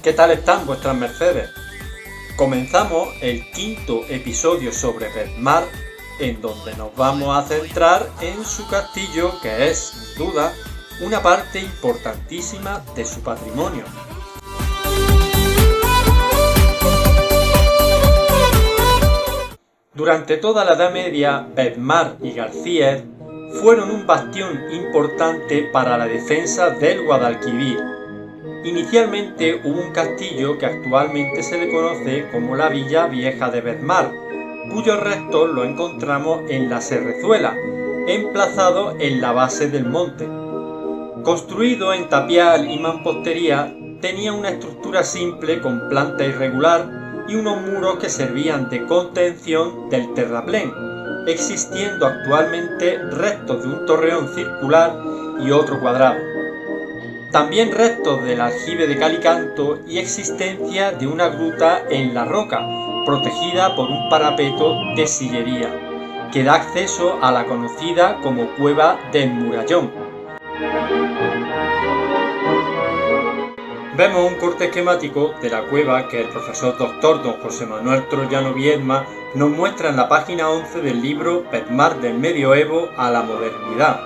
¿Qué tal están vuestras mercedes? Comenzamos el quinto episodio sobre Bedmar, en donde nos vamos a centrar en su castillo, que es, sin duda, una parte importantísima de su patrimonio. Durante toda la Edad Media, Bedmar y García fueron un bastión importante para la defensa del Guadalquivir. Inicialmente hubo un castillo que actualmente se le conoce como la Villa Vieja de Bedmar, cuyos restos los encontramos en la Serrezuela, emplazado en la base del monte. Construido en tapial y mampostería, tenía una estructura simple con planta irregular y unos muros que servían de contención del terraplén, existiendo actualmente restos de un torreón circular y otro cuadrado. También restos del aljibe de Calicanto y existencia de una gruta en la roca, protegida por un parapeto de sillería, que da acceso a la conocida como Cueva del Murallón. Vemos un corte esquemático de la cueva que el profesor doctor don José Manuel Troyano Viedma nos muestra en la página 11 del libro Bedmar del Medioevo a la Modernidad.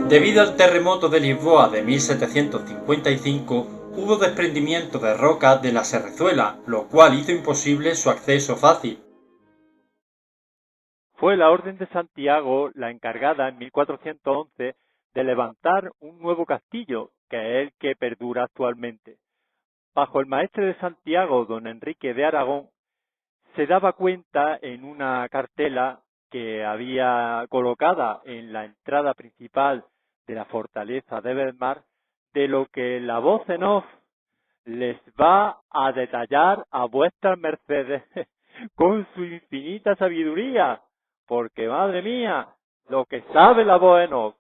Debido al terremoto de Lisboa de 1755, hubo desprendimiento de rocas de la Serrezuela, lo cual hizo imposible su acceso fácil. Fue la Orden de Santiago la encargada en 1411 de levantar un nuevo castillo, que es el que perdura actualmente. Bajo el maestre de Santiago, don Enrique de Aragón, se daba cuenta en una cartela que había colocada en la entrada principal de la fortaleza de Bedmar, de lo que la voz en off les va a detallar a vuestras mercedes con su infinita sabiduría, porque madre mía, lo que sabe la voz en off.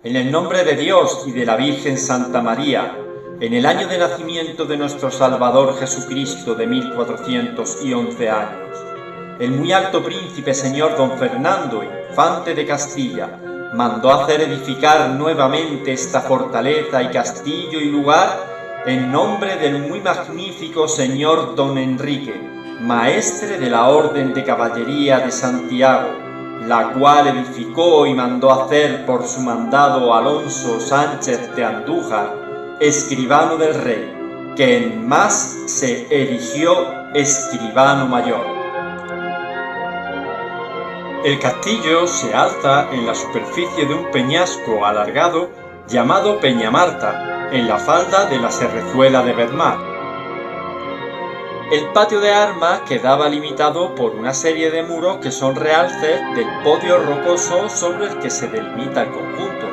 En el nombre de Dios y de la Virgen Santa María, en el año de nacimiento de nuestro Salvador Jesucristo de 1411 años, el muy alto príncipe señor don Fernando, infante de Castilla, mandó hacer edificar nuevamente esta fortaleza y castillo y lugar en nombre del muy magnífico señor don Enrique, maestre de la Orden de Caballería de Santiago, la cual edificó y mandó hacer por su mandado Alonso Sánchez de Andújar, escribano del rey, que en más se erigió escribano mayor. El castillo se alza en la superficie de un peñasco alargado llamado Peñamarta, en la falda de la Serrezuela de Bedmar. El patio de armas quedaba limitado por una serie de muros que son realces del podio rocoso sobre el que se delimita el conjunto.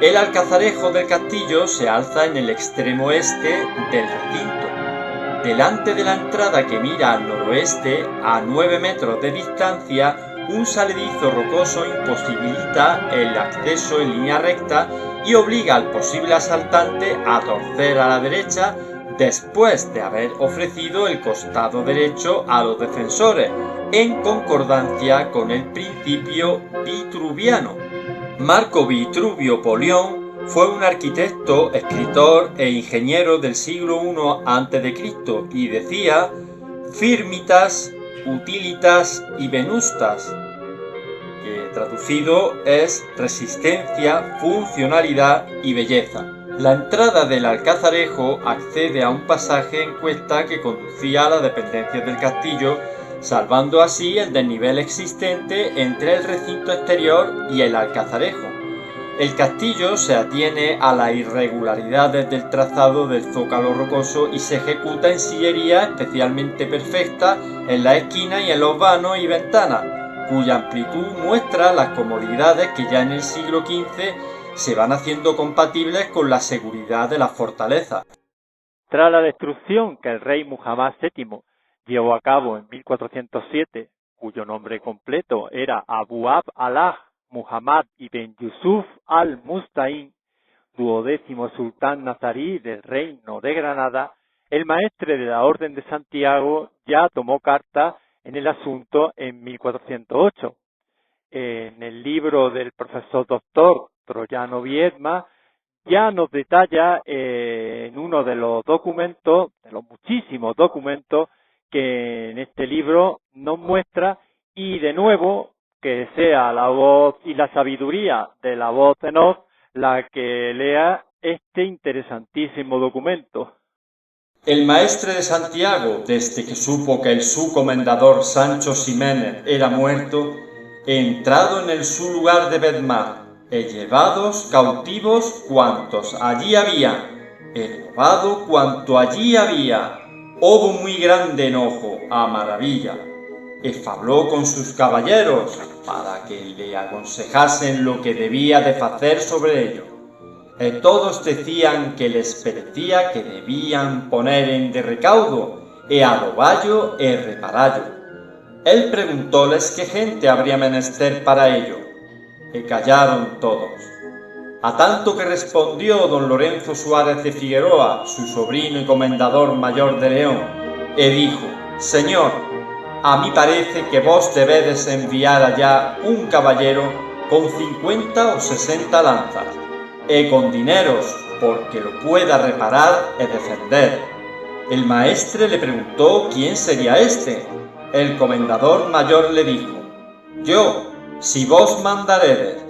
El alcazarejo del castillo se alza en el extremo este del recinto. Delante de la entrada que mira al noroeste, a 9 metros de distancia, un saledizo rocoso imposibilita el acceso en línea recta y obliga al posible asaltante a torcer a la derecha después de haber ofrecido el costado derecho a los defensores, en concordancia con el principio vitruviano. Marco Vitruvio Polión fue un arquitecto, escritor e ingeniero del siglo I a.C. y decía firmitas, utilitas y venustas, que traducido es resistencia, funcionalidad y belleza. La entrada del alcazarejo accede a un pasaje en cuesta que conducía a las dependencias del castillo, salvando así el desnivel existente entre el recinto exterior y el alcazarejo. El castillo se atiene a las irregularidades del trazado del zócalo rocoso y se ejecuta en sillería especialmente perfecta en la esquina y en los vanos y ventanas, cuya amplitud muestra las comodidades que ya en el siglo XV se van haciendo compatibles con la seguridad de las fortalezas. Tras la destrucción que el rey Muhammad VII llevó a cabo en 1407, cuyo nombre completo era Abu Abd Allah Muhammad ibn Yusuf al-Mustain, 12º sultán nazarí del Reino de Granada, el maestre de la Orden de Santiago ya tomó carta en el asunto en 1408. En el libro del profesor doctor Troyano Viedma ya nos detalla en uno de los documentos, de los muchísimos documentos que en este libro nos muestra, y de nuevo que sea la voz y la sabiduría de la voz en off la que lea este interesantísimo documento. El maestre de Santiago, desde que supo que el su comendador Sancho Ximénez era muerto, entrado en el su lugar de Bedmar, llevados cautivos cuantos allí había, robado cuanto allí había, hubo muy grande enojo a maravilla. Fabló con sus caballeros para que le aconsejasen lo que debía de hacer sobre ello. Todos decían que les parecía que debían poner en de recaudo adoballo reparallo. Él preguntóles qué gente habría menester para ello. Callaron todos. A tanto que respondió don Lorenzo Suárez de Figueroa, su sobrino y comendador mayor de León, dijo: Señor, a mí parece que vos debedes enviar allá un caballero con 50 o 60 lanzas, con dineros, porque lo pueda reparar y defender. El maestre le preguntó quién sería este. El comendador mayor le dijo: yo, si vos mandaredes.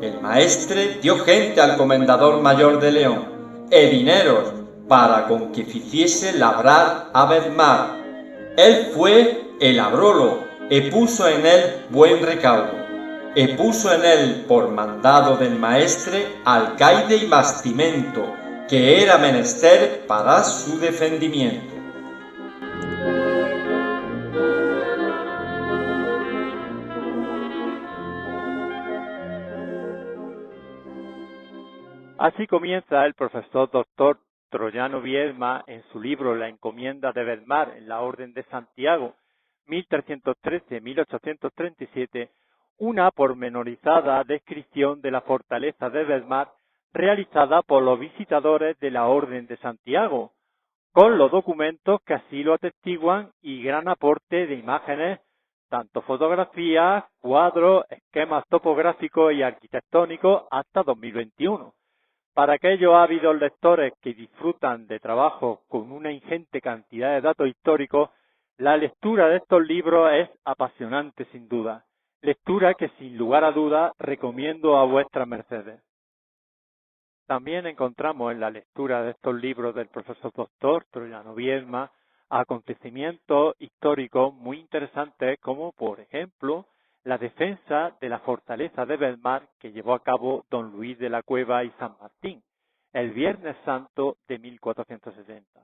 El maestre dio gente al comendador mayor de León, dineros, para con que hiciese labrar a Bedmar. Él fue, labrólo, puso en él buen recaudo, puso en él, por mandado del maestre, alcaide y bastimento, que era menester para su defendimiento. Así comienza el profesor doctor Troyano Viedma en su libro La encomienda de Bedmar en la Orden de Santiago, 1313-1837, una pormenorizada descripción de la fortaleza de Bedmar realizada por los visitadores de la Orden de Santiago, con los documentos que así lo atestiguan y gran aporte de imágenes, tanto fotografías, cuadros, esquemas topográficos y arquitectónicos hasta 2021. Para aquellos ávidos lectores que disfrutan de trabajos con una ingente cantidad de datos históricos, la lectura de estos libros es apasionante sin duda, lectura que sin lugar a dudas recomiendo a vuestras mercedes. También encontramos en la lectura de estos libros del profesor doctor Troyano Viedma acontecimientos históricos muy interesantes como, por ejemplo, la defensa de la fortaleza de Bedmar que llevó a cabo don Luis de la Cueva y San Martín el Viernes Santo de 1470.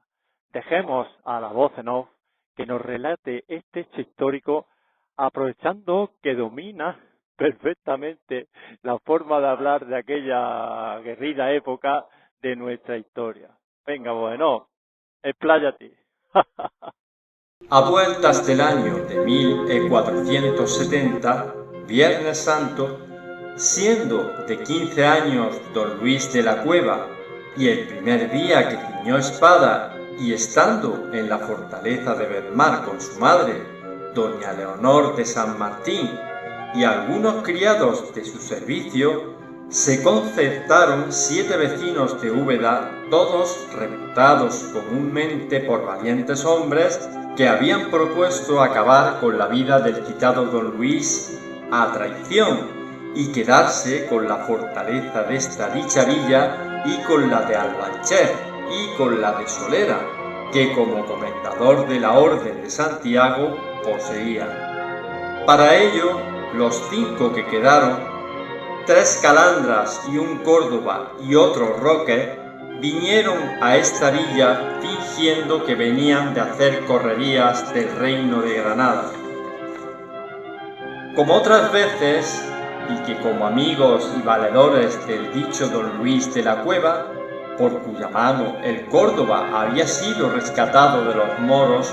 Dejemos a la voz en off que nos relate este hecho histórico, aprovechando que domina perfectamente la forma de hablar de aquella aguerrida época de nuestra historia. Venga, voz en off, expláyate. A vueltas del año de 1470, Viernes Santo, siendo de 15 años don Luis de la Cueva, y el primer día que ciñó espada, y estando en la fortaleza de Bedmar con su madre, doña Leonor de San Martín, y algunos criados de su servicio, se concertaron 7 vecinos de Úbeda, todos reputados comúnmente por valientes hombres, que habían propuesto acabar con la vida del citado don Luis a traición y quedarse con la fortaleza de esta dicha villa y con la de Albancher y con la de Solera, que como comendador de la Orden de Santiago poseía. Para ello, los 5 que quedaron, 3 calandras y un Córdoba y otro Roque, vinieron a esta villa fingiendo que venían de hacer correrías del reino de Granada. Como otras veces, y que como amigos y valedores del dicho don Luis de la Cueva, por cuya mano el Córdoba había sido rescatado de los moros,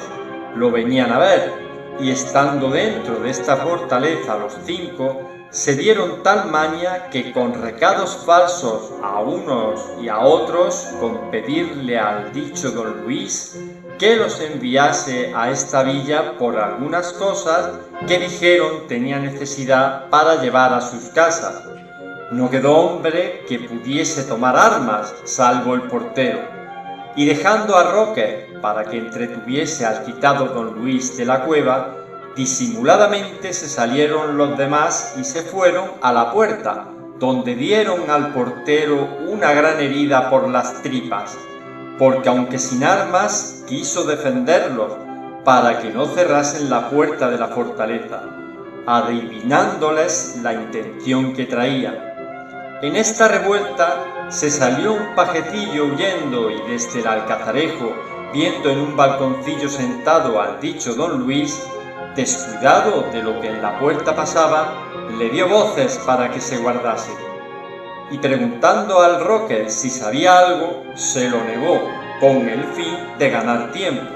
lo venían a ver, y estando dentro de esta fortaleza los 5, se dieron tal maña que con recados falsos a unos y a otros, con pedirle al dicho don Luis que los enviase a esta villa por algunas cosas que dijeron tenía necesidad para llevar a sus casas. No quedó hombre que pudiese tomar armas, salvo el portero, y dejando a Roque para que entretuviese al quitado don Luis de la cueva, disimuladamente se salieron los demás y se fueron a la puerta, donde dieron al portero una gran herida por las tripas, porque aunque sin armas quiso defenderlos para que no cerrasen la puerta de la fortaleza, adivinándoles la intención que traían. En esta revuelta se salió un pajecillo huyendo y desde el alcazarejo, viendo en un balconcillo sentado al dicho don Luis, descuidado de lo que en la puerta pasaba, le dio voces para que se guardase. Y preguntando al Roque si sabía algo, se lo negó, con el fin de ganar tiempo.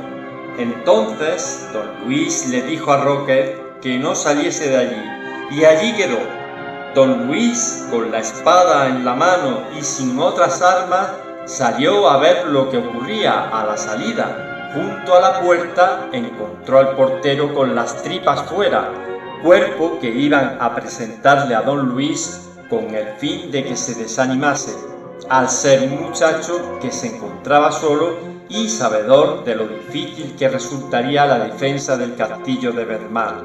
Entonces don Luis le dijo a Roque que no saliese de allí, y allí quedó. Don Luis, con la espada en la mano y sin otras armas, salió a ver lo que ocurría a la salida. Junto a la puerta encontró al portero con las tripas fuera, cuerpo que iban a presentarle a don Luis con el fin de que se desanimase, al ser un muchacho que se encontraba solo y sabedor de lo difícil que resultaría la defensa del castillo de Bedmar.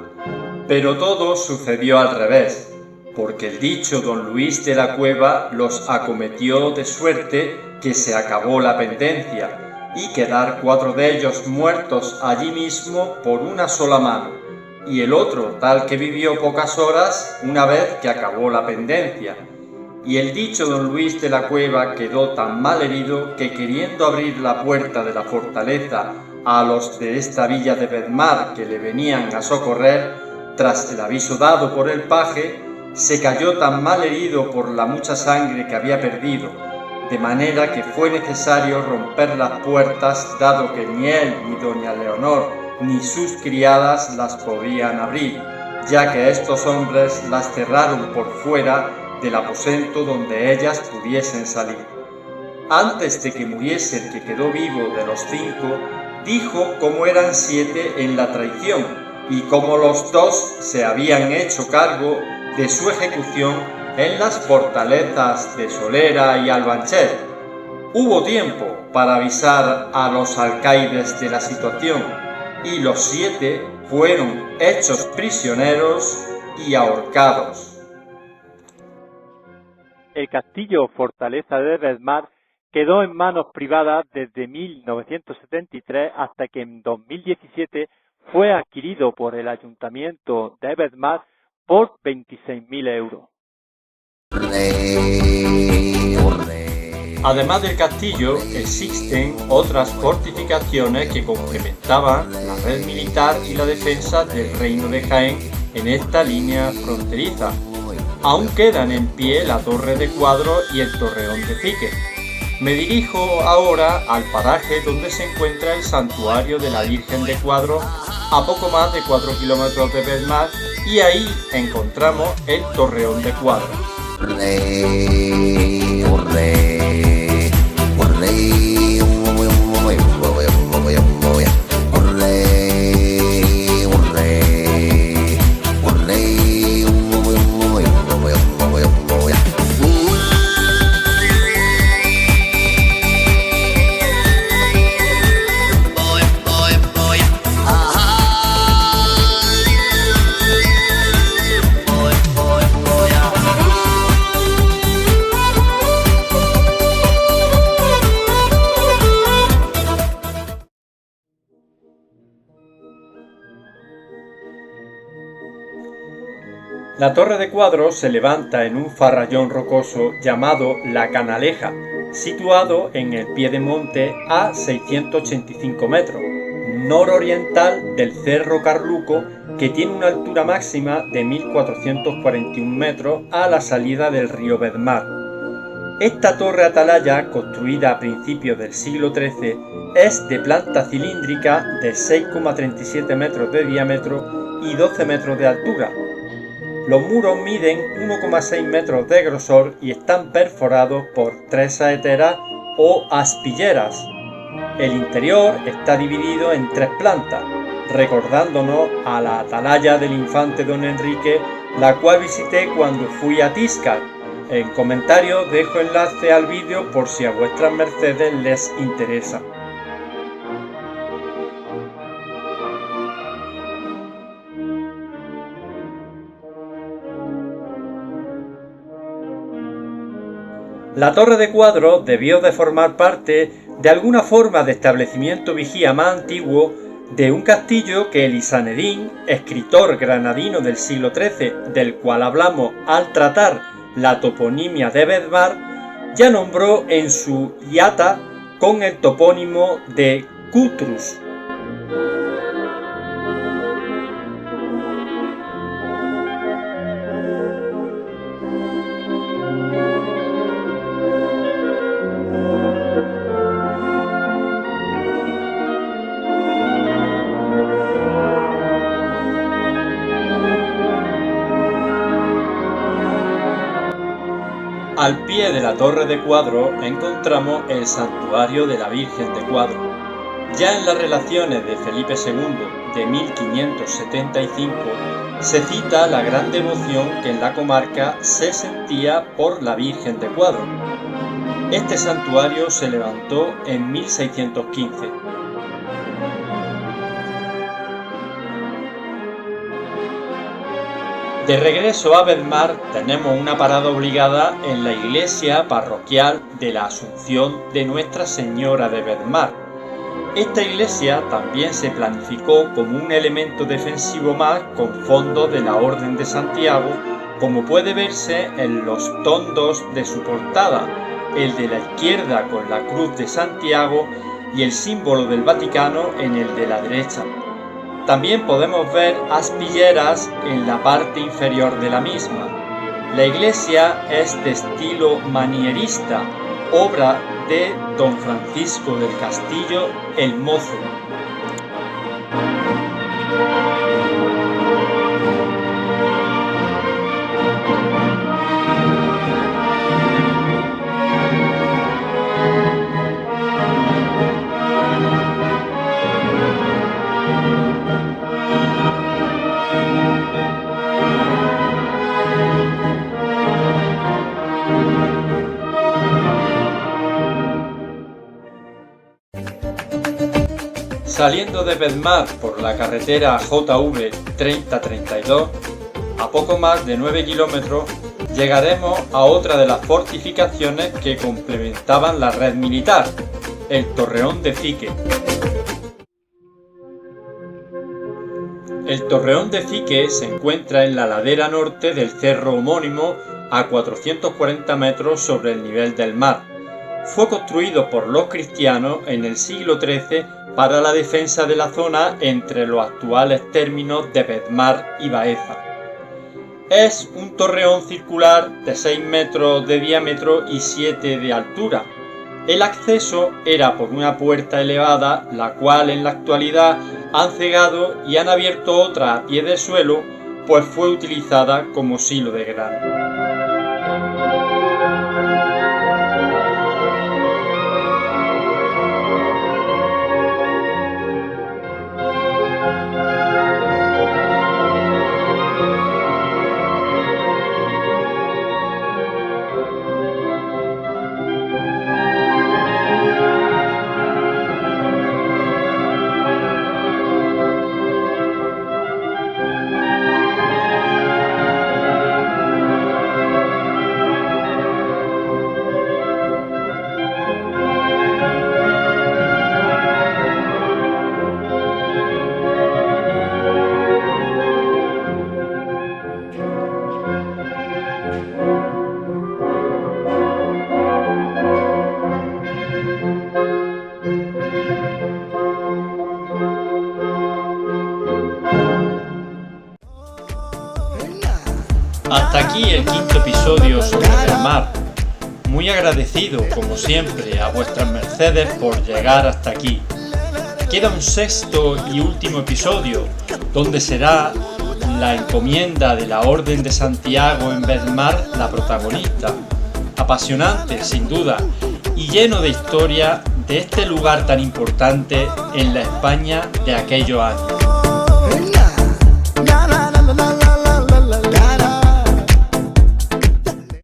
Pero todo sucedió al revés, porque el dicho don Luis de la Cueva los acometió de suerte que se acabó la pendencia, y quedar 4 de ellos muertos allí mismo por una sola mano, y el otro tal que vivió pocas horas una vez que acabó la pendencia. Y el dicho don Luis de la Cueva quedó tan mal herido que, queriendo abrir la puerta de la fortaleza a los de esta villa de Bedmar que le venían a socorrer, tras el aviso dado por el paje, se cayó tan mal herido por la mucha sangre que había perdido, de manera que fue necesario romper las puertas, dado que ni él, ni doña Leonor, ni sus criadas las podían abrir, ya que estos hombres las cerraron por fuera del aposento donde ellas pudiesen salir. Antes de que muriese el que quedó vivo de los 5, dijo cómo eran 7 en la traición, y cómo los 2 se habían hecho cargo de su ejecución en las fortalezas de Solera y Albanchet. Hubo tiempo para avisar a los alcaides de la situación, y los 7 fueron hechos prisioneros y ahorcados. El castillo fortaleza de Bedmar quedó en manos privadas desde 1973 hasta que en 2017 fue adquirido por el ayuntamiento de Bedmar por 26.000 euros. Además del castillo, existen otras fortificaciones que complementaban la red militar y la defensa del reino de Jaén en esta línea fronteriza. Aún quedan en pie la Torre de Cuadro y el Torreón de Fique. Me dirijo ahora al paraje donde se encuentra el santuario de la Virgen de Cuadro, a poco más de 4 kilómetros de Bedmar, y ahí encontramos el Torreón de Cuadro. La Torre de Cuadro se levanta en un farallón rocoso llamado La Canaleja, situado en el pie de monte a 685 metros, nororiental del Cerro Carluco, que tiene una altura máxima de 1441 metros a la salida del río Bedmar. Esta torre atalaya, construida a principios del siglo XIII, es de planta cilíndrica de 6,37 metros de diámetro y 12 metros de altura. Los muros miden 1,6 metros de grosor y están perforados por 3 saeteras o aspilleras. El interior está dividido en 3 plantas, recordándonos a la atalaya del infante don Enrique, la cual visité cuando fui a Tiscar. En comentarios dejo enlace al vídeo por si a vuestras mercedes les interesa. La Torre de Cuadro debió de formar parte de alguna forma de establecimiento vigía más antiguo de un castillo que Elisanedín, escritor granadino del siglo XIII, del cual hablamos al tratar la toponimia de Bedmar, ya nombró en su Iata con el topónimo de Cutrus. Al pie de la Torre de Cuadro encontramos el santuario de la Virgen de Cuadro. Ya en las relaciones de Felipe II de 1575 se cita la gran devoción que en la comarca se sentía por la Virgen de Cuadro. Este santuario se levantó en 1615. De regreso a Bedmar tenemos una parada obligada en la iglesia parroquial de la Asunción de Nuestra Señora de Bedmar. Esta iglesia también se planificó como un elemento defensivo más con fondos de la Orden de Santiago, como puede verse en los tondos de su portada, el de la izquierda con la Cruz de Santiago y el símbolo del Vaticano en el de la derecha. También podemos ver aspilleras en la parte inferior de la misma. La iglesia es de estilo manierista, obra de don Francisco del Castillo el Mozo. Saliendo de Bedmar por la carretera JV 3032, a poco más de 9 kilómetros, llegaremos a otra de las fortificaciones que complementaban la red militar, el Torreón de Fique. El Torreón de Fique se encuentra en la ladera norte del cerro homónimo a 440 metros sobre el nivel del mar. Fue construido por los cristianos en el siglo XIII para la defensa de la zona entre los actuales términos de Bedmar y Baeza. Es un torreón circular de 6 metros de diámetro y 7 de altura. El acceso era por una puerta elevada, la cual en la actualidad han cegado y han abierto otra a pie de suelo, pues fue utilizada como silo de grano. Hasta aquí el quinto episodio sobre Bedmar. Muy agradecido, como siempre, a vuestras mercedes por llegar hasta aquí. Queda un sexto y último episodio, donde será la encomienda de la Orden de Santiago en Bedmar la protagonista. Apasionante, sin duda, y lleno de historia de este lugar tan importante en la España de aquellos años.